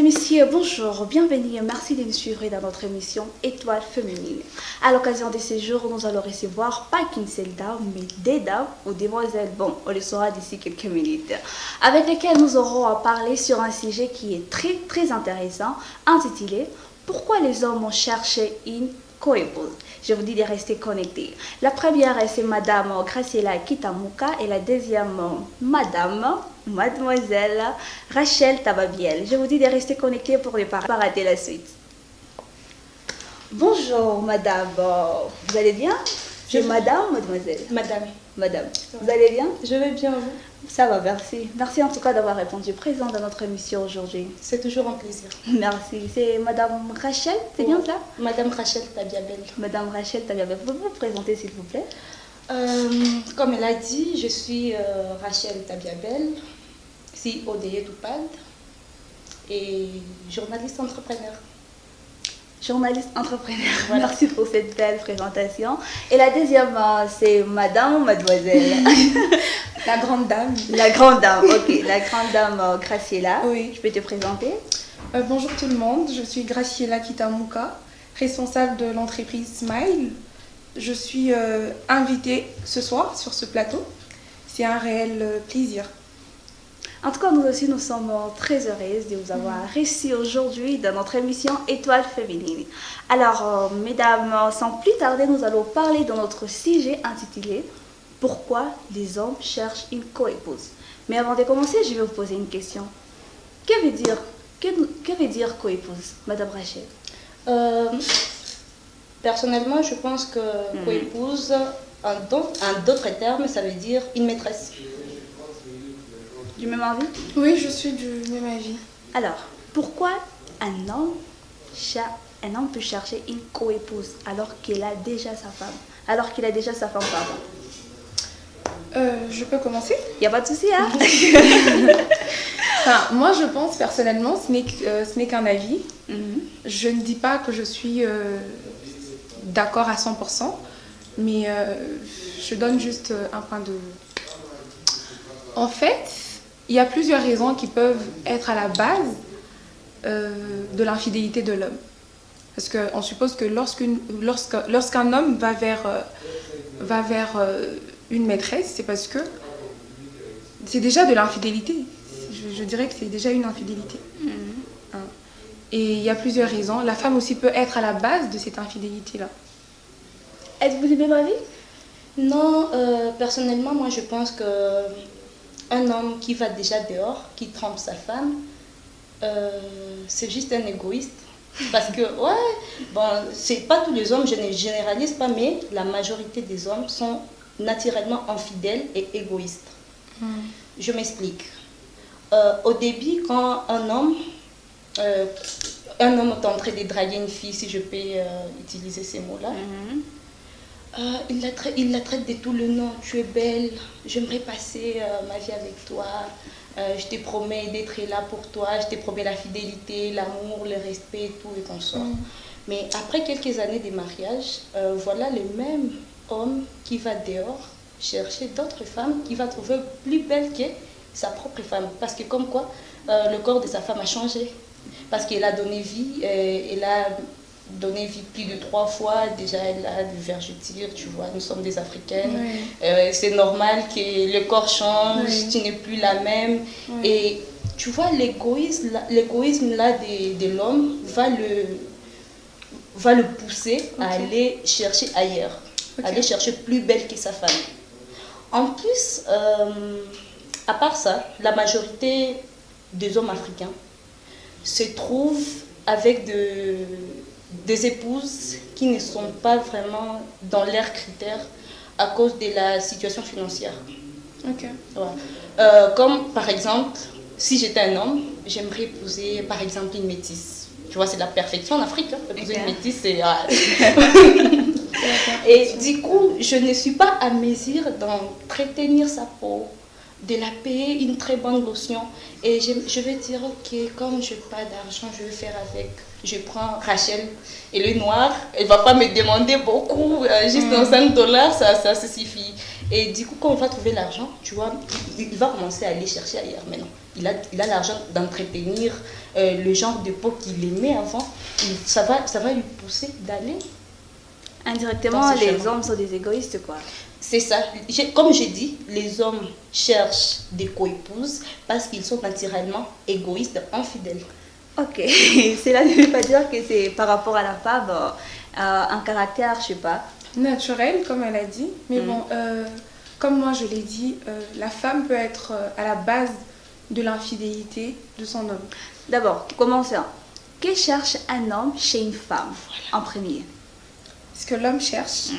et messieurs, bonjour, bienvenue et merci de nous suivre dans notre émission Étoile féminine. À l'occasion de ce jour, nous allons recevoir pas qu'une seule dame, mais des dames ou demoiselles, bon, on le saura d'ici quelques minutes, avec lesquelles nous aurons à parler sur un sujet qui est très intéressant, intitulé « Pourquoi les hommes ont cherché une coépouse ?» Je vous dis de rester connectés. La première, c'est Madame Graciela Kitamuka et la deuxième, Mademoiselle Rachel Tababiel. Je vous dis de rester connectés pour ne pas rater la suite. Bonjour Madame, vous allez bien? C'est Madame, Mademoiselle? Madame. Vous allez bien? Je vais bien, vous? Ça va, merci. Merci en tout cas d'avoir répondu présent dans notre émission aujourd'hui. C'est toujours un plaisir. Merci. C'est Madame Rachel, c'est bien ça? Madame Rachel Tabiabel. Madame Rachel Tabiabel, pouvez-vous vous présenter s'il vous plaît? Comme elle a dit, je suis Rachel Tabiabel, CEO de Yetupad et journaliste entrepreneur. Journaliste entrepreneur, voilà. Merci pour cette belle présentation. Et la deuxième, c'est Madame ou Mademoiselle? La grande dame. La grande dame, ok. La grande dame Graciela. Oui. Je peux te présenter? Bonjour tout le monde, je suis Graciela Kitamuka, responsable de l'entreprise Smile. Je suis invitée ce soir sur ce plateau. C'est un réel plaisir. En tout cas, nous aussi, nous sommes très heureuses de vous avoir reçu aujourd'hui dans notre émission Étoile féminine. Alors, mesdames, sans plus tarder, nous allons parler de notre sujet intitulé « Pourquoi les hommes cherchent une coépouse ?» Mais avant de commencer, je vais vous poser une question. Que veut dire coépouse, Madame Rachel? Personnellement, je pense que coépouse, en d'autres termes, ça veut dire une maîtresse. Du même avis? Oui, je suis du même avis. Alors, pourquoi un homme peut chercher une coépouse alors qu'il a déjà sa femme? Pardon. Je peux commencer? Il n'y a pas de souci, hein? Enfin, moi, je pense personnellement, ce n'est qu'un avis. Je ne dis pas que je suis d'accord à 100%, mais je donne juste un point de vue. En fait, il y a plusieurs raisons qui peuvent être à la base de l'infidélité de l'homme. Parce qu'on suppose que lorsqu'un homme va vers une maîtresse, c'est parce que c'est déjà de l'infidélité. Je dirais que c'est déjà une infidélité. Et il y a plusieurs raisons. La femme aussi peut être à la base de cette infidélité-là. Êtes-vous du même avis? Non, personnellement, moi je pense que un homme qui va déjà dehors, qui trompe sa femme, c'est juste un égoïste. Parce que, c'est pas tous les hommes, je ne généralise pas, mais la majorité des hommes sont naturellement infidèles et égoïstes. Je m'explique. Au début, quand un homme est en train de draguer une fille, si je peux utiliser ces mots-là, il la traite de tout le nom. Tu es belle, j'aimerais passer ma vie avec toi, je te promets d'être là pour toi, je te promets la fidélité, l'amour, le respect et tout et consort. Mais après quelques années de mariage, voilà le même homme qui va dehors chercher d'autres femmes qu'il va trouver plus belles que sa propre femme. Parce que comme quoi, le corps de sa femme a changé. Parce qu'elle a donné vie, elle a donné vie plus de 3 fois, déjà elle a du vergeture, tu vois, nous sommes des Africaines, c'est normal que le corps change, tu n'es plus la même, et tu vois l'égoïsme là de l'homme va le pousser à aller chercher ailleurs, aller chercher plus belle que sa femme. En plus, à part ça, la majorité des hommes africains se trouvent avec des épouses qui ne sont pas vraiment dans leurs critères à cause de la situation financière. Comme par exemple, si j'étais un homme, j'aimerais épouser par exemple une métisse. Tu vois, c'est la perfection en Afrique. Épouser une métisse, c'est... Et du coup, je ne suis pas à mesure d'entretenir sa peau, de la payer une très bonne lotion. Et je vais dire, ok, comme je n'ai pas d'argent, je vais faire avec. Je prends Rachel et le noir. Elle ne va pas me demander beaucoup, juste dans $5, ça suffit. Et du coup, quand on va trouver l'argent, tu vois, il va commencer à aller chercher ailleurs maintenant. il a l'argent d'entretenir le genre de peau qu'il aimait avant, ça va lui pousser d'aller. Indirectement, les hommes sont des égoïstes, quoi. C'est ça. Comme j'ai dit, les hommes cherchent des co-épouses parce qu'ils sont naturellement égoïstes, infidèles. Ok, cela ne veut pas dire que c'est par rapport à la femme, un caractère, je sais pas. Naturel, comme elle a dit. Mais bon, comme moi je l'ai dit, la femme peut être à la base de l'infidélité de son homme. D'abord, commençons. Que cherche un homme chez une femme, en premier? Ce que l'homme cherche,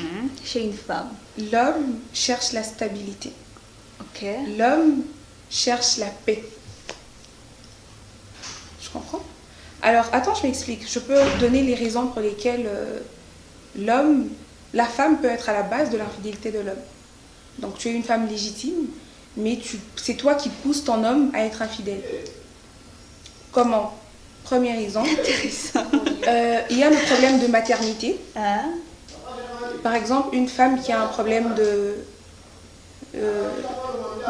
Chez une femme. l'homme cherche la stabilité. Ok. L'homme cherche la paix. Je comprends. Alors, attends, je m'explique. Je peux donner les raisons pour lesquelles la femme peut être à la base de l'infidélité de l'homme. Donc, tu es une femme légitime, mais c'est toi qui pousses ton homme à être infidèle. Comment? Premier exemple, il y a le problème de maternité. Hein? Par exemple, une femme qui a un problème de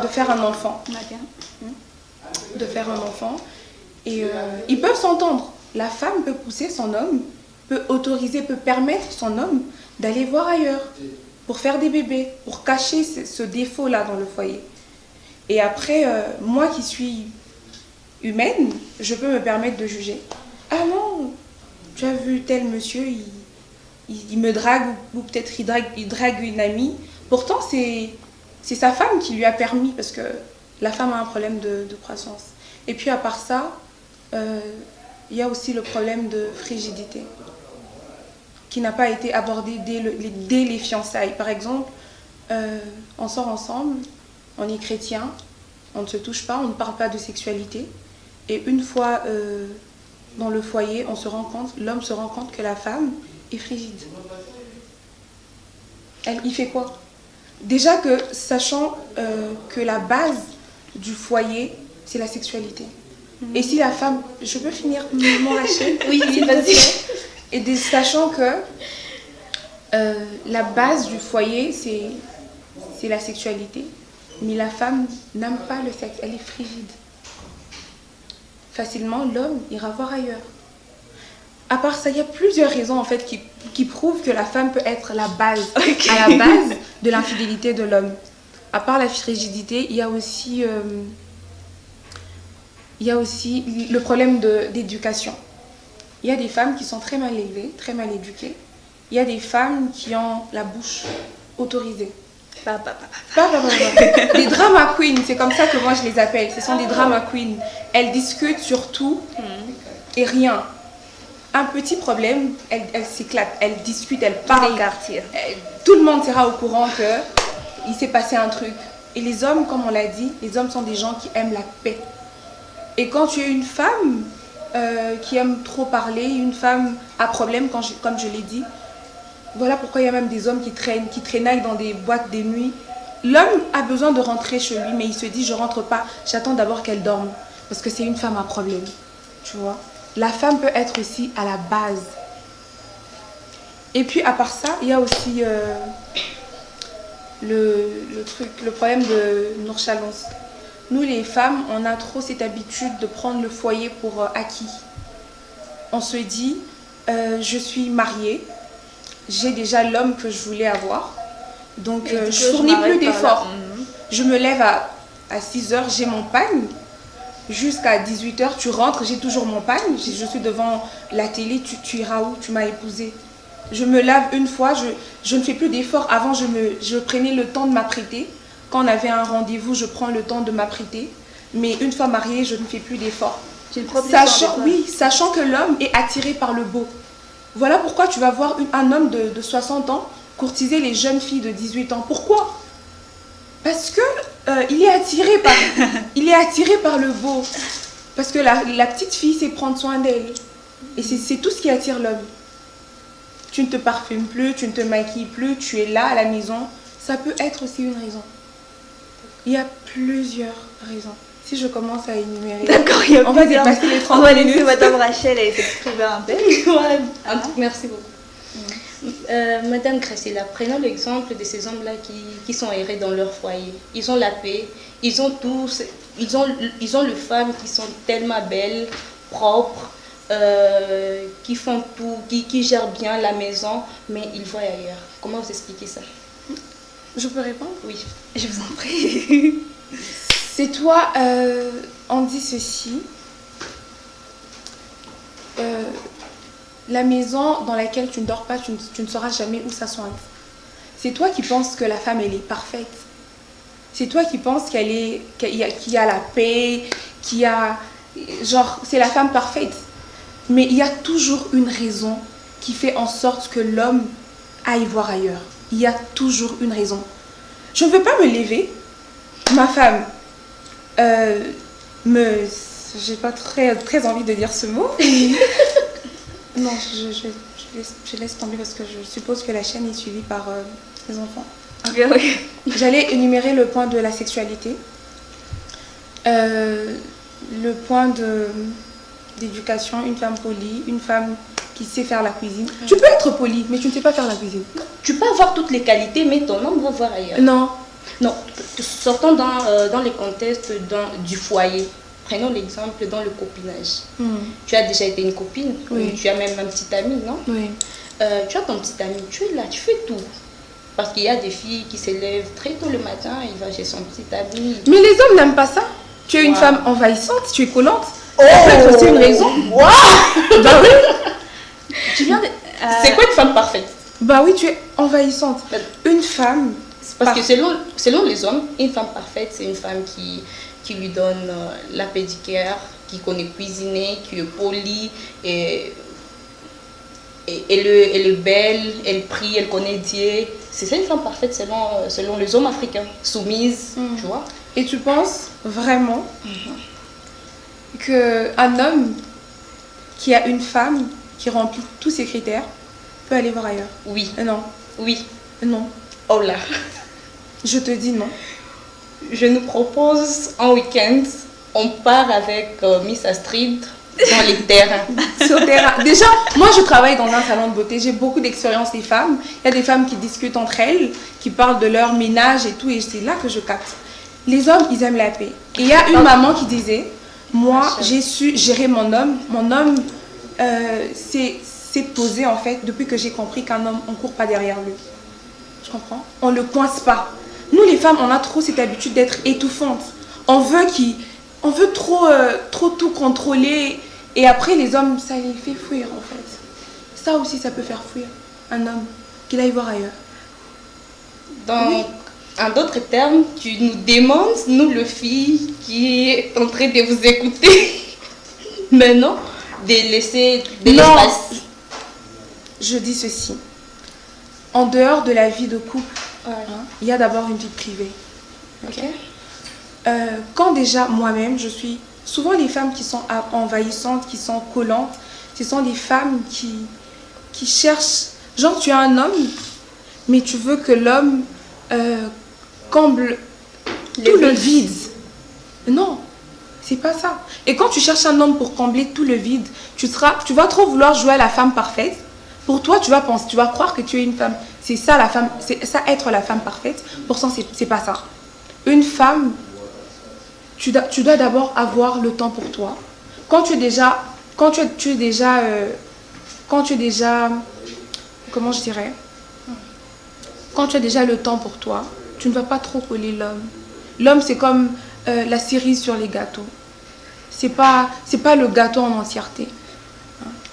faire un enfant. De faire un enfant. Et ils peuvent s'entendre. La femme peut pousser son homme, peut permettre son homme d'aller voir ailleurs pour faire des bébés, pour cacher ce défaut-là dans le foyer. Et après, moi qui suis humaine, je peux me permettre de juger. Ah non, tu as vu tel monsieur, il me drague, ou peut-être il drague une amie. Pourtant, c'est sa femme qui lui a permis, parce que la femme a un problème de croissance. Et puis à part ça, il y a aussi le problème de frigidité, qui n'a pas été abordé dès les fiançailles. Par exemple, on sort ensemble, on est chrétien, on ne se touche pas, on ne parle pas de sexualité. Et une fois dans le foyer, l'homme se rend compte que la femme est frigide. Il fait quoi? Déjà que, sachant que la base du foyer, c'est la sexualité. Et si la femme... Je peux finir mon Rachel? Oui, vas-y. Et sachant que la base du foyer, c'est la sexualité. Mais la femme n'aime pas le sexe, elle est frigide. Facilement, l'homme ira voir ailleurs. À part ça, il y a plusieurs raisons en fait qui prouvent que la femme peut être à la base de l'infidélité de l'homme. À part la frigidité, il y a aussi le problème d'éducation. Il y a des femmes qui sont très mal élevées, très mal éduquées. Il y a des femmes qui ont la bouche autorisée. Des drama queens, c'est comme ça que moi je les appelle. Ce sont des drama queens. Elles discutent sur tout et rien. Un petit problème, elles s'éclatent, elles discutent, elles parlent. Tout le monde sera au courant qu'il s'est passé un truc. Et les hommes, comme on l'a dit, les hommes sont des gens qui aiment la paix. Et quand tu es une femme qui aime trop parler, une femme à problème, comme je l'ai dit, voilà pourquoi il y a même des hommes qui traînaillent dans des boîtes de nuit. L'homme a besoin de rentrer chez lui, mais il se dit, je rentre pas, j'attends d'abord qu'elle dorme. Parce que c'est une femme à problème, tu vois. La femme peut être aussi à la base. Et puis, à part ça, il y a aussi le problème de nonchalance. Nous, les femmes, on a trop cette habitude de prendre le foyer pour acquis. On se dit, je suis mariée, j'ai déjà l'homme que je voulais avoir, donc je fournis plus d'efforts. Je me lève à 6 heures, j'ai mon pagne, jusqu'à 18 heures, tu rentres, j'ai toujours mon pagne, je suis devant la télé, tu iras où? Tu m'as épousée. Je me lave une fois, je ne fais plus d'efforts. Avant, je prenais le temps de m'apprêter. Quand on avait un rendez-vous, je prends le temps de m'apprêter. Mais une fois mariée, je ne fais plus d'efforts. Sachant que l'homme est attiré par le beau. Voilà pourquoi tu vas voir un homme de 60 ans courtiser les jeunes filles de 18 ans. Pourquoi? Parce que il est attiré par le beau. Parce que la petite fille sait prendre soin d'elle. Et c'est tout ce qui attire l'homme. Tu ne te parfumes plus, tu ne te maquilles plus, tu es là à la maison. Ça peut être aussi une raison. Il y a plusieurs raisons. Si je commence à énumérer, d'accord, on va dépasser les 30 minutes. On va laisser Madame Rachel s'exprimer un peu. Merci beaucoup. Madame Graciela, prenons l'exemple de ces hommes-là qui sont errés dans leur foyer. Ils ont la paix, ils ont tous, ils ont les femmes qui sont tellement belles, propres, qui font tout, qui gèrent bien la maison, mais ils voient ailleurs. Comment vous expliquez ça? Je peux répondre? Oui. Je vous en prie. C'est toi, on dit ceci. La maison dans laquelle tu ne dors pas, tu ne sauras jamais où ça soigne. C'est toi qui penses que la femme, elle est parfaite. C'est toi qui penses qu'il y a la paix, genre, c'est la femme parfaite. Mais il y a toujours une raison qui fait en sorte que l'homme aille voir ailleurs. Il y a toujours une raison. Je ne veux pas me lever. Ma femme, j'ai pas très envie de dire ce mot. Non, je laisse tomber parce que je suppose que la chaîne est suivie par les enfants. Oui. J'allais énumérer le point de la sexualité, le point d'éducation, une femme polie, une femme qui sait faire la cuisine. Tu peux être polie, mais tu ne sais pas faire la cuisine. Tu peux avoir toutes les qualités, mais ton homme va voir ailleurs. Non. Non, sortons dans le contexte du foyer. Prenons l'exemple dans le copinage. Tu as déjà été une copine, Oui. Tu as même un petit ami, non? Oui. Tu as ton petit ami, tu es là, tu fais tout. Parce qu'il y a des filles qui se lèvent très tôt le matin, il va chez son petit ami. Mais les hommes n'aiment pas ça. Tu es une Wow. femme envahissante, tu es collante. Oh. Ça peut être aussi une raison. Wow. Bah oui. Tu viens de... C'est quoi une femme parfaite? Bah oui, tu es envahissante. Une femme... Parce que selon les hommes, une femme parfaite, c'est une femme qui lui donne la pédicure, qui connaît cuisiner, qui est polie, et elle est belle, elle prie, elle connaît Dieu. C'est ça une femme parfaite selon les hommes africains, soumise, tu vois. Et tu penses vraiment qu'un homme qui a une femme qui remplit tous ces critères peut aller voir ailleurs? Oui, Non. oui. Non. Oh là. Je te dis non. Je nous propose un week-end, on part avec Miss Astrid dans les terrains. Sur le terrain. Déjà, moi je travaille dans un salon de beauté, j'ai beaucoup d'expérience des femmes. Il y a des femmes qui discutent entre elles, qui parlent de leur ménage et tout, et c'est là que je capte. Les hommes, ils aiment la paix. Et il y a une maman qui disait, moi j'ai su gérer mon homme. Mon homme s'est posé en fait depuis que j'ai compris qu'un homme, on ne court pas derrière lui. Tu comprends? On ne le coince pas. Nous les femmes, on a trop cette habitude d'être étouffantes. On veut trop tout contrôler. Et après, les hommes, ça les fait fuir en fait. Ça aussi, ça peut faire fuir un homme, qu'il aille voir ailleurs. Donc, en d'autres termes, tu nous demandes, nous le filles qui est en train de vous écouter, maintenant, de laisser de Non. l'espace. Je dis ceci. En dehors de la vie de couple, Ouais. il y a d'abord une vie privée. Ok. Quand déjà moi-même, je suis... Souvent les femmes qui sont envahissantes, qui sont collantes, ce sont des femmes qui cherchent... Genre tu as un homme, mais tu veux que l'homme comble tout le vide. Non, c'est pas ça. Et quand tu cherches un homme pour combler tout le vide, tu vas trop vouloir jouer à la femme parfaite. Pour toi, tu vas croire que tu es une femme. C'est ça la femme, c'est ça être la femme parfaite. Pourtant, c'est pas ça. Une femme, tu dois d'abord avoir le temps pour toi. Quand tu es déjà, comment je dirais, quand tu as déjà le temps pour toi, tu ne vas pas trop coller l'homme. L'homme, c'est comme la cerise sur les gâteaux. C'est pas le gâteau en entièreté.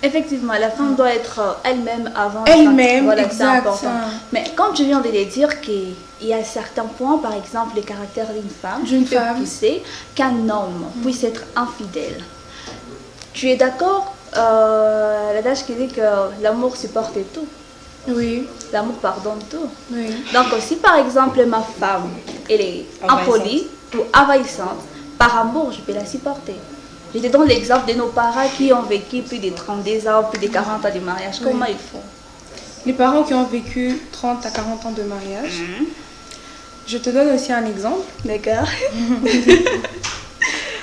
Effectivement, la femme doit être elle-même avant. Elle-même, voilà, c'est exact. important. Mais comme tu viens de le dire, qu'il y a certains points, par exemple, le caractère d'une femme, qui peut pousser qu'un homme puisse être infidèle. Tu es d'accord, l'adage qui dit que l'amour supporte tout. Oui. L'amour pardonne tout. Oui. Donc, si par exemple ma femme, elle est impolie ou envahissante, par amour, je peux la supporter. Je te donne l'exemple de nos parents qui ont vécu plus de 32 ans, plus de 40 ans de mariage. Comment ils font? Les parents qui ont vécu 30 à 40 ans de mariage. Je te donne aussi un exemple. D'accord.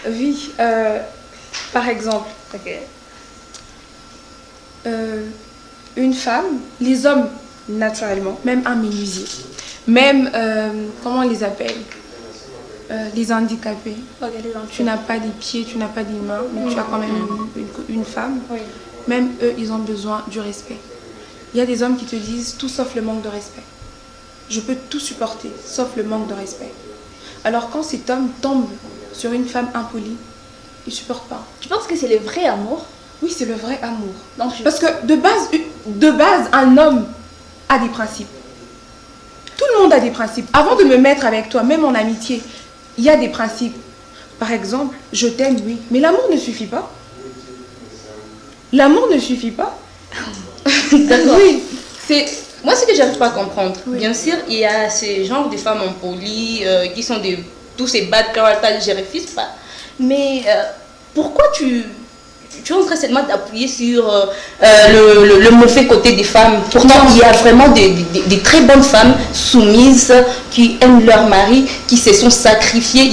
Oui. Par exemple, une femme, les hommes, naturellement, même un menuisier, même, comment on les appelle, les handicapés. Tu n'as pas des pieds, tu n'as pas des mains, mais tu as quand même une femme. Oui. Même eux, ils ont besoin du respect. Il y a des hommes qui te disent tout sauf le manque de respect. Je peux tout supporter, sauf le manque de respect. Alors quand cet homme tombe sur une femme impolie, il ne supporte pas. Tu penses que c'est le vrai amour? Oui, c'est le vrai amour. Donc, Parce que de base, un homme a des principes. Tout le monde a des principes. Avant de me mettre avec toi, même en amitié, il y a des principes. Par exemple, je t'aime, oui. Mais l'amour ne suffit pas. L'amour ne suffit pas. D'accord. Oui, c'est... Moi, ce que j'arrive pas à comprendre, Oui. bien sûr, il y a ces genres de femmes impolies qui sont tous ces bad girls, je refuse pas. Mais pourquoi tu es en train seulement d'appuyer sur le mauvais côté des femmes? Pourtant, il y a vraiment des très bonnes femmes soumises qui aiment leur mari, qui se sont sacrifiées,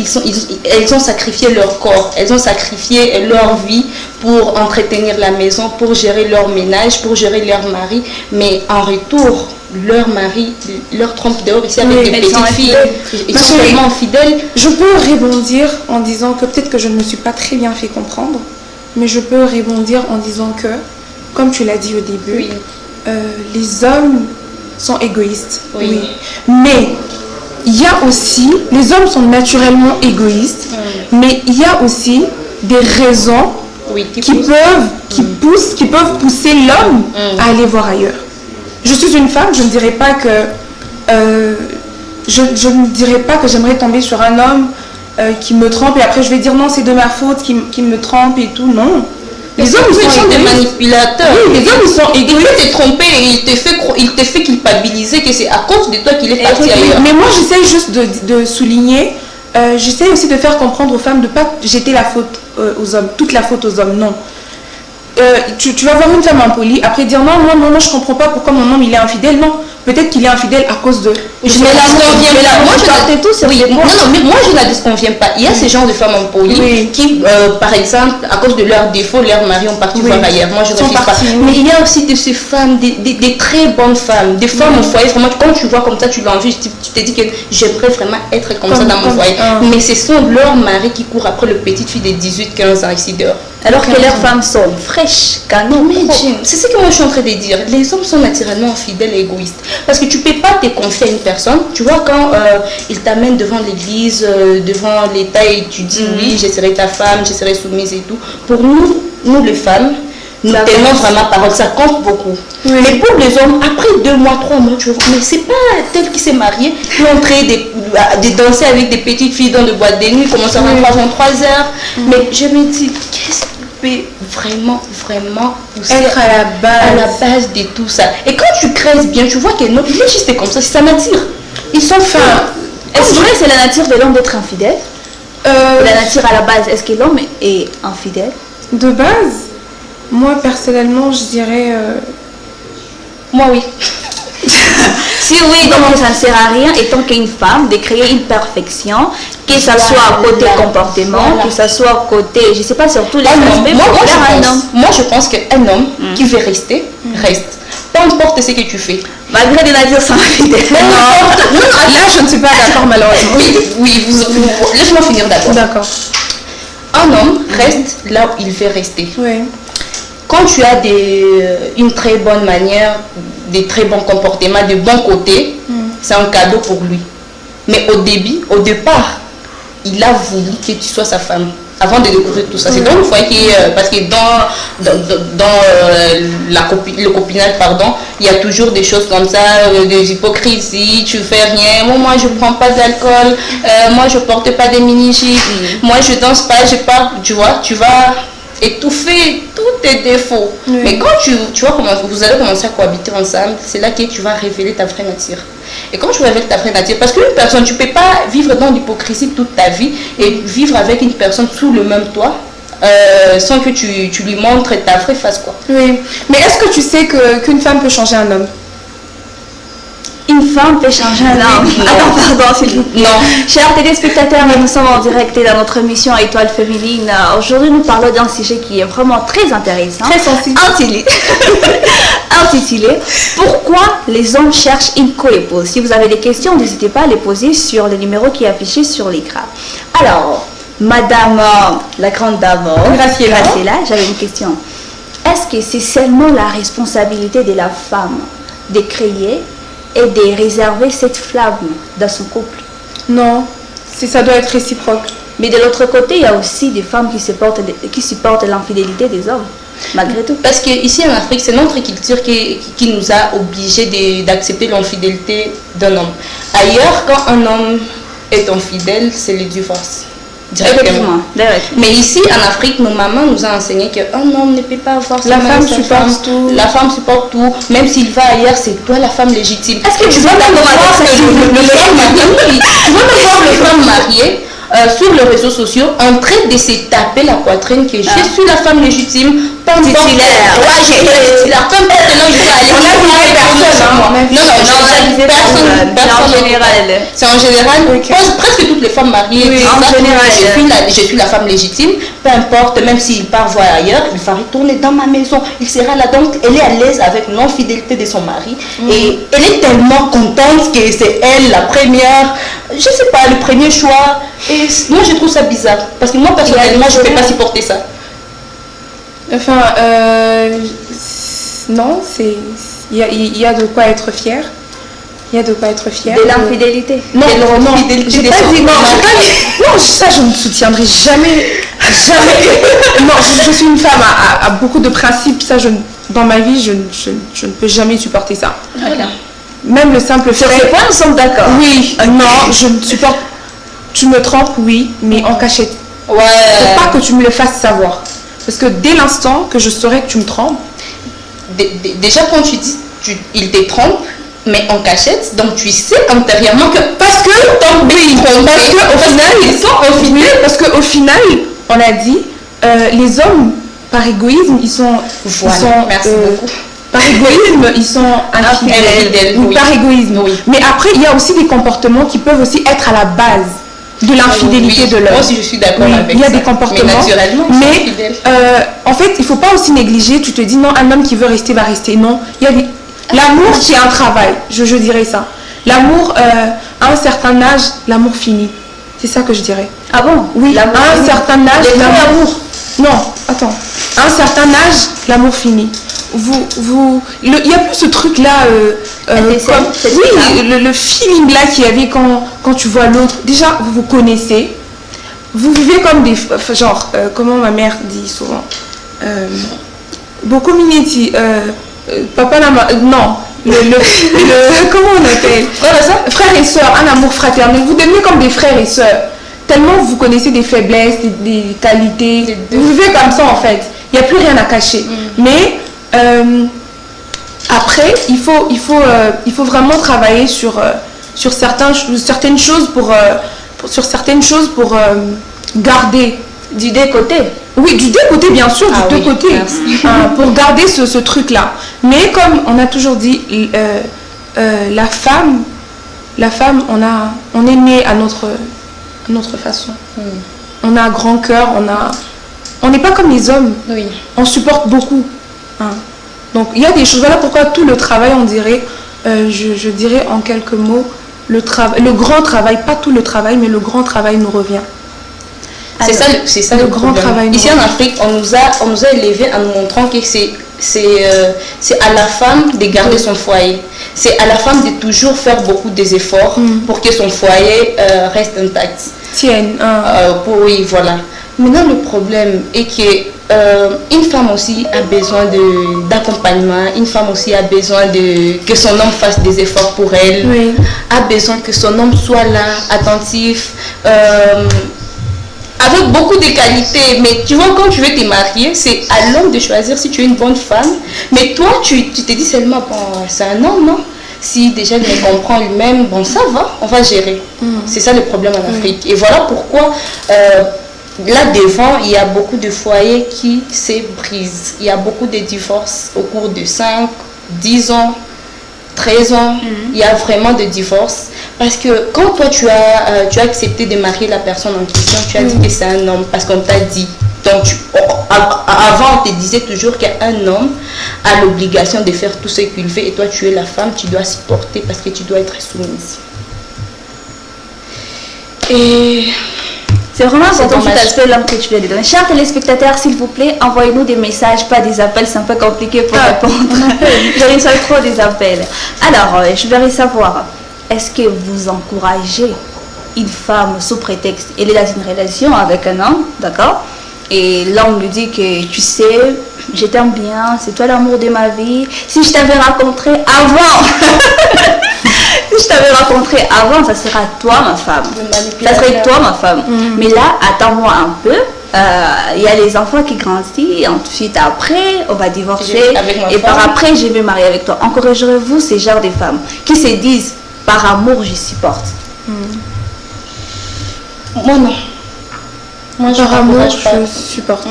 elles ont sacrifié leur corps, elles ont sacrifié leur vie pour entretenir la maison, pour gérer leur ménage, pour gérer leur mari. Mais en retour, leur mari leur trompe dehors ici avec Oui, des elles petites sont filles. infidèles. Ils Parce sont que- tellement fidèles. Je peux rebondir en disant que peut-être que je ne me suis pas très bien fait comprendre, mais je peux rebondir en disant que, comme tu l'as dit au début, Oui. Les hommes sont égoïstes. Oui. Mais il y a aussi, les hommes sont naturellement égoïstes, mais il y a aussi des raisons Oui, qui peuvent pousser l'homme à aller voir ailleurs. Je suis une femme, je ne dirais pas que je ne dirais pas que j'aimerais tomber sur un homme qui me trompe et après je vais dire non, c'est de ma faute qui me trompe et tout. Non. Les hommes, ils sont des égoïstes. manipulateurs. Oui, les hommes, ils sont Il égoïstes. peut te tromper et il te fait culpabiliser que c'est à cause de toi qu'il est parti ailleurs. Mais moi, j'essaie juste de souligner, j'essaie aussi de faire comprendre aux femmes de ne pas jeter la faute aux hommes, toute la faute aux hommes, non. Tu vas voir une femme impolie, après dire non, moi je comprends pas pourquoi mon homme il est infidèle, non. Peut-être qu'il est infidèle à cause de... Je ne la disconviens pas. Moi, Partez tous sur oui, des non, points. non, mais moi je ne la disconviens pas. Il y a ces genres de femmes impolies Oui. qui, par exemple, à cause de leurs défauts, leurs maris ont parti Oui. voir ailleurs. Moi, je Sont refuse pas. partis, oui. Mais il y a aussi de ces femmes, des très bonnes femmes, des femmes au foyer. Vraiment, quand tu vois comme ça, tu l'envies, tu te dis que j'aimerais vraiment être comme ça dans mon foyer. Mais ce sont leurs maris qui courent après le petite fille de 18-15 ans ici dehors. Alors que leurs femmes sont fraîches, canons, Mais propres. Jim, c'est ce que moi je suis en train de dire. Les hommes sont naturellement infidèles et égoïstes. Parce que tu ne peux pas te confier à une personne. Tu vois, quand il t'amène devant l'église, devant l'État et tu dis oui, je serai ta femme, je serai soumise et tout. Pour nous les femmes, nous Ça tenons compte. vraiment parole, ça compte beaucoup. Oui. Mais pour les hommes, après 2 mois, 3 mois, tu vois, mais c'est pas tel qui s'est marié, qui est en train de danser avec des petites filles dans des boîtes de nuit, commence à 23 heures. Mais je me dis, qu'est-ce qui peut vraiment pousser Être à la base. base de tout ça? Et quand tu creuses bien, tu vois que non, il est juste comme ça m'attire. Ils sont fins. Est-ce vrai c'est la nature de l'homme d'être infidèle? La nature à la base, est-ce que l'homme est infidèle? De base, moi personnellement, je dirais... Moi, oui. Si oui, donc ça ne sert à rien, étant qu'une femme, de créer une perfection, que ça soit côté comportement, Voilà. que ça soit côté, je ne sais pas, surtout les Un homme. aspects Moi, pour faire un homme. je pense qu'un homme qui veut rester, reste. Peu importe ce que tu fais. Malgré des natures sans infidèles. Là, je ne suis pas d'accord malheureusement. Oui, laisse-moi finir d'abord. D'accord. Un homme reste là où il veut rester. Oui. Quand tu as une très bonne manière, des très bons comportements, de bons côtés, c'est un cadeau pour lui. Mais au départ, il a voulu que tu sois sa femme. Avant de découvrir tout ça. C'est dans le foyer parce que dans le copinage, pardon, il y a toujours des choses comme ça, des hypocrisies, tu fais rien, moi je prends pas d'alcool, moi je porte pas des mini-jupes, moi je danse pas, je pars, tu vois, tu vas étouffer tous tes défauts. Oui. Mais quand tu vois comment vous allez commencer à cohabiter ensemble, c'est là que tu vas révéler ta vraie nature. Et quand tu révèles ta vraie nature, parce qu'une personne, tu ne peux pas vivre dans l'hypocrisie toute ta vie et vivre avec une personne sous le même toit sans que tu lui montres ta vraie face, quoi. Oui. Mais est-ce que tu sais qu'une femme peut changer un homme? une femme peut changer un homme. Attends, pardon, s'il vous plaît. Non. Chers téléspectateurs, nous sommes en direct dans notre émission Étoile Féminine. Aujourd'hui, nous parlons d'un sujet qui est vraiment très intéressant. Très sensible. Intitulé Pourquoi les hommes cherchent une co-épouse. Si vous avez des questions, n'hésitez pas à les poser sur le numéro qui est affiché sur l'écran. Alors, Madame la grande dame Graciela, j'avais une question. Est-ce que c'est seulement la responsabilité de la femme de créer et de réserver cette flamme dans son couple? Non, ça doit être réciproque. Mais de l'autre côté, il y a aussi des femmes qui supportent l'infidélité des hommes, malgré tout. Parce qu'ici en Afrique, c'est notre culture qui nous a obligés d'accepter l'infidélité d'un homme. Ailleurs, quand un homme est infidèle, c'est le divorce. Directement. Mais ici en Afrique, nos mamans nous ont enseigné qu'un homme ne peut pas avoir la femme supporte tout. La femme supporte tout. Même s'il va ailleurs, c'est toi la femme légitime. Est-ce que tu vas me voir le femme mariée sur les réseaux sociaux en train de se taper la poitrine que je suis la femme légitime, pas titulaire. Ouais, je suis la titulaire. Peu importe là où je vais aller. Personne en général. C'est en général. Presque toutes les femmes mariées. Oui, en général. Je suis la femme légitime. Peu importe, même s'il part voir ailleurs, il va retourner dans ma maison. Il sera là. Donc, elle est à l'aise avec l'infidélité de son mari. Et elle est tellement contente que c'est elle la première, je sais pas, le premier choix. Et moi, je trouve ça bizarre. Parce que moi, personnellement, je ne peux pas supporter ça. Enfin, non, il y a de quoi être fier. Il y a de quoi être fier. De l'infidélité. Non, j'ai pas dit non, ça je ne soutiendrai jamais. Non, je suis une femme à beaucoup de principes. Ça, dans ma vie, je ne peux jamais supporter ça. Voilà. Même le simple fait. Sur ce point, nous sommes d'accord. Oui, non, je ne supporte. Tu me trompes, oui, mais en cachette. Ouais. Faut pas que tu me le fasses savoir. Parce que dès l'instant que je saurais que tu me trompes. Déjà, quand tu dis il te trompe, mais en cachette, donc tu sais intérieurement que. Parce que au final, on a dit, les hommes, par égoïsme, ils sont. Merci beaucoup. Par égoïsme, ils sont infidèles. Oui. Par égoïsme. Oui. Mais après, il y a aussi des comportements qui peuvent aussi être à la base de l'infidélité de l'homme. Moi aussi, je suis d'accord avec ça. Il y a des comportements. Mais naturellement, en fait, il ne faut pas aussi négliger. Tu te dis, non, un homme qui veut rester va rester. Non, il y a l'amour, c'est un travail. Je dirais ça. L'amour, à un certain âge, l'amour finit. C'est ça que je dirais. Ah bon? Oui, à un certain âge, l'amour. Non, attends. À un certain âge, l'amour finit. Il y a plus ce truc là le feeling là qu'il y avait quand tu vois l'autre. Déjà vous connaissez, vous vivez comme des genre comment ma mère dit souvent beaucoup minetti papa non comment on appelle frère et soeur, un amour fraternel. Vous devenez comme des frères et sœurs tellement vous connaissez des faiblesses, des qualités. Vous vivez comme ça en fait. Il n'y a plus rien à cacher. Mais après, il faut vraiment travailler sur certaines choses pour garder du côté. Oui, du côté bien sûr, du côté pour garder ce truc-là. Mais comme on a toujours dit, la femme, on est né à notre façon. On a un grand cœur, on n'est pas comme les hommes. Oui. On supporte beaucoup. Donc il y a des choses. Voilà pourquoi tout le travail, on dirait, je dirais en quelques mots, le grand travail, pas tout le travail, mais le grand travail nous revient. C'est ça le grand travail. Ici en Afrique, on nous a élevés en nous montrant que c'est à la femme de garder son foyer. C'est à la femme de toujours faire beaucoup des efforts pour que son foyer reste intact. Tienne. Oui, voilà. Maintenant, le problème est que une femme aussi a besoin d'accompagnement, une femme aussi a besoin que son homme fasse des efforts pour elle, a besoin que son homme soit là, attentif, avec beaucoup de qualités. Mais tu vois, quand tu veux te marier, c'est à l'homme de choisir si tu es une bonne femme. Mais toi, tu te dis seulement, bon, c'est un homme, non? Si déjà il me comprend lui-même, bon, ça va, on va gérer. C'est ça le problème en Afrique. Et voilà pourquoi... là devant, il y a beaucoup de foyers qui se brisent. Il y a beaucoup de divorces au cours de 5, 10 ans. 13 ans, il y a vraiment des divorces. Parce que quand toi, tu as accepté de marier la personne en question, tu as dit que c'est un homme parce qu'on t'a dit. Donc, avant, on te disait toujours qu'un homme a l'obligation de faire tout ce qu'il fait et toi, tu es la femme, tu dois supporter parce que tu dois être soumise. Et c'est vraiment important cet aspect-là que tu viens de donner. Chers téléspectateurs, s'il vous plaît, envoyez-nous des messages, pas des appels, c'est un peu compliqué pour répondre. Je reçois trop des appels. Alors, je voudrais savoir, est-ce que vous encouragez une femme sous prétexte, elle est dans une relation avec un homme, d'accord? Et l'homme lui dit que, tu sais, je t'aime bien, c'est toi l'amour de ma vie. Si je t'avais rencontré avant, si je t'avais rencontré avant, ça sera toi ma femme. Ça serait toi ma femme. Mais là, attends-moi un peu. Il y a les enfants qui grandissent, ensuite après, on va divorcer. Et par après, je vais marier avec toi. Encouragerez-vous ces genres de femmes qui se disent, par amour, je supporte. Moi, non. Moi, par amour, je supporte.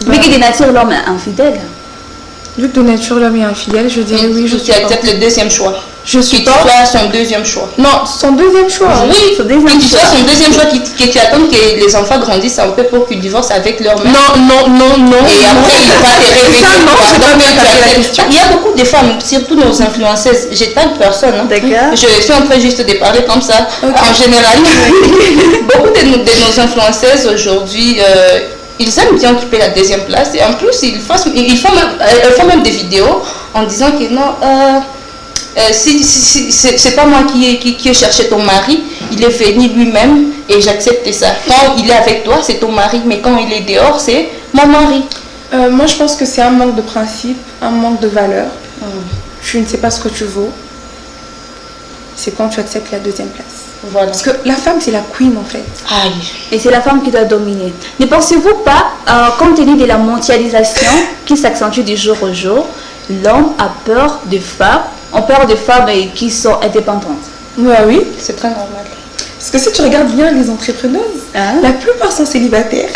Mais que de nature, l'homme est infidèle. Vu que de nature, l'homme est infidèle, je dirais oui, je supporte. Tu acceptes le deuxième choix. Je supporte. Son deuxième choix. Non, son deuxième choix. Oui, son deuxième choix que tu attends que les enfants grandissent un peu pour qu'ils divorcent avec leur mère. Non. Et après, il va te révéler. Ça, non, je dois bien la question. Il y a beaucoup de femmes, surtout nos influenceuses. J'ai pas de personnes. Hein. D'accord. Je suis en train juste de parler comme ça. Okay. En général, beaucoup de nos influenceuses aujourd'hui, ils aiment bien occuper la deuxième place. Et en plus, ils font même des vidéos en disant que non... c'est pas moi qui ai cherché ton mari, il est venu lui-même et j'accepte ça. Quand il est avec toi, c'est ton mari, mais quand il est dehors, c'est mon mari. Moi, je pense que c'est un manque de principe, un manque de valeur. Tu ne sais pas ce que tu vaux. C'est quand tu acceptes la deuxième place. Voilà. Parce que la femme, c'est la queen en fait. Aïe. Et c'est la femme qui doit dominer. Ne pensez-vous pas, compte tenu de la mondialisation qui s'accentue du jour au jour, l'homme a peur des femmes, on peur des femmes qui sont indépendantes. Oui, c'est très normal. Parce que si tu regardes bien les entrepreneuses, la plupart sont célibataires.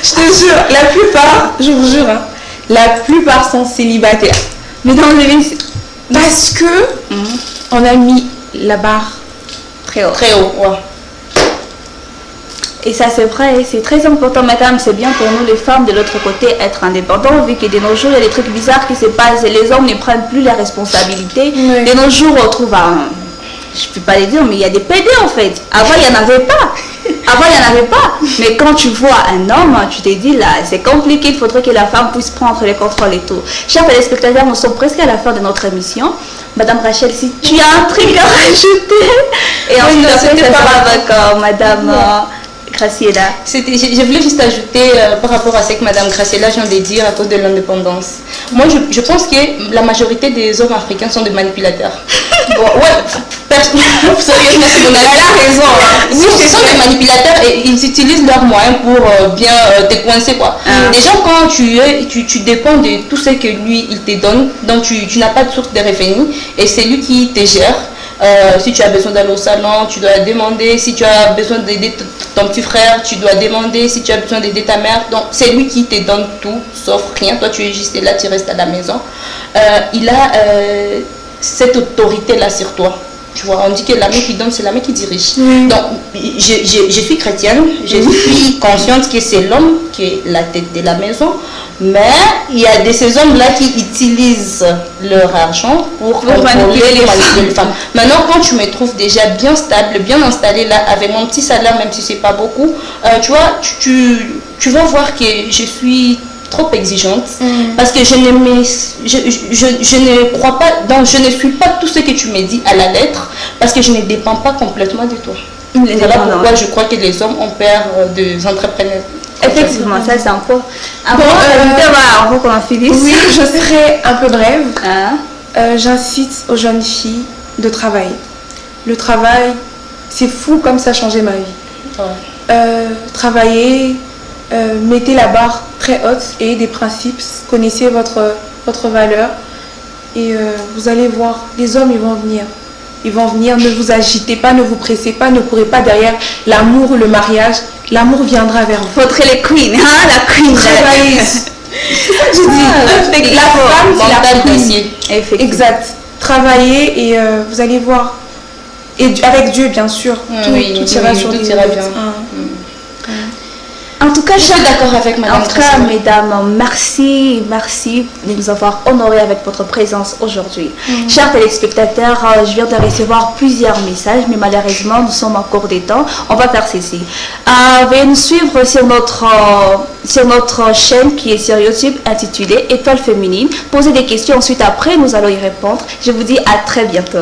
Je te jure, la plupart, je vous jure, la plupart sont célibataires. Mais dans les... Parce que on a mis la barre très haut. Très haut, ouais. Et ça c'est vrai, c'est très important madame, c'est bien pour nous les femmes de l'autre côté être indépendants vu que de nos jours il y a des trucs bizarres qui se passent et les hommes ne prennent plus la responsabilité. Oui. De nos jours on trouve je ne peux pas les dire mais il y a des PD en fait. Avant il n'y en avait pas. Mais quand tu vois un homme, tu te dis là c'est compliqué, il faudrait que la femme puisse prendre les contrôles et tout. Chers téléspectateurs, nous sommes presque à la fin de notre émission. Madame Rachel, si tu as un truc à rajouter. Et ensuite ça sera avec madame... Graciela. Je voulais juste ajouter par rapport à ce que Madame Graciela vient de dire à cause de l'indépendance. Moi, je pense que la majorité des hommes africains sont des manipulateurs. Bon, ouais, sérieusement, elle a raison. Oui, ce sont des manipulateurs et ils utilisent leurs moyens pour bien te coincer, quoi. Déjà, quand tu dépends de tout ce que lui, il te donne, donc tu n'as pas de source de revenus et c'est lui qui te gère. Si tu as besoin d'aller au salon, tu dois demander. Si tu as besoin d'aider ton petit frère, tu dois demander. Si tu as besoin d'aider ta mère, donc c'est lui qui te donne tout, sauf rien. Toi, tu es juste là, tu restes à la maison. Il a cette autorité-là sur toi. Tu vois, on dit que l'ami qui donne, c'est l'ami qui dirige. Donc, je suis chrétienne, je suis consciente que c'est l'homme qui est la tête de la maison, mais il y a de ces hommes-là qui utilisent leur argent pour manipuler les femmes. Maintenant, quand tu me trouves déjà bien stable, bien installée là, avec mon petit salaire, même si c'est pas beaucoup, tu vois, tu vas voir que je suis trop exigeante parce que je ne crois pas, donc je ne suis pas tout ce que tu me dis à la lettre parce que je ne dépends pas complètement de toi. Voilà pourquoi je crois que les hommes ont peur des entrepreneurs. Effectivement, ça c'est un peu... Avant qu'on en finisse. Oui, je serai un peu brève. J'incite aux jeunes filles de travailler. Le travail, c'est fou comme ça a changé ma vie. Travailler... mettez la barre très haute et des principes, connaissez votre valeur et vous allez voir, les hommes ils vont venir, ne vous agitez pas, ne vous pressez pas, ne courez pas derrière l'amour ou le mariage, l'amour viendra vers vous. Faudrait les queens, la queen. Je dis, la femme, c'est la mental prise. aussi. Effectivement. Exact. Travaillez et vous allez voir. Et avec Dieu, bien sûr. Tout ira sur tout les ira routes. bien. En tout cas, Je suis d'accord avec Madame En tout cas, Trésor. mesdames, merci de nous avoir honorés avec votre présence aujourd'hui. Chers téléspectateurs, je viens de recevoir plusieurs messages, mais malheureusement, nous sommes en cours de temps. On va faire ceci. Veuillez nous suivre sur notre chaîne qui est sur YouTube intitulée Étoile Féminine. Posez des questions, ensuite après, nous allons y répondre. Je vous dis à très bientôt.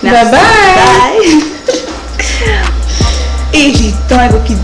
Merci. Bye bye. Bye. Et les temps évoqués.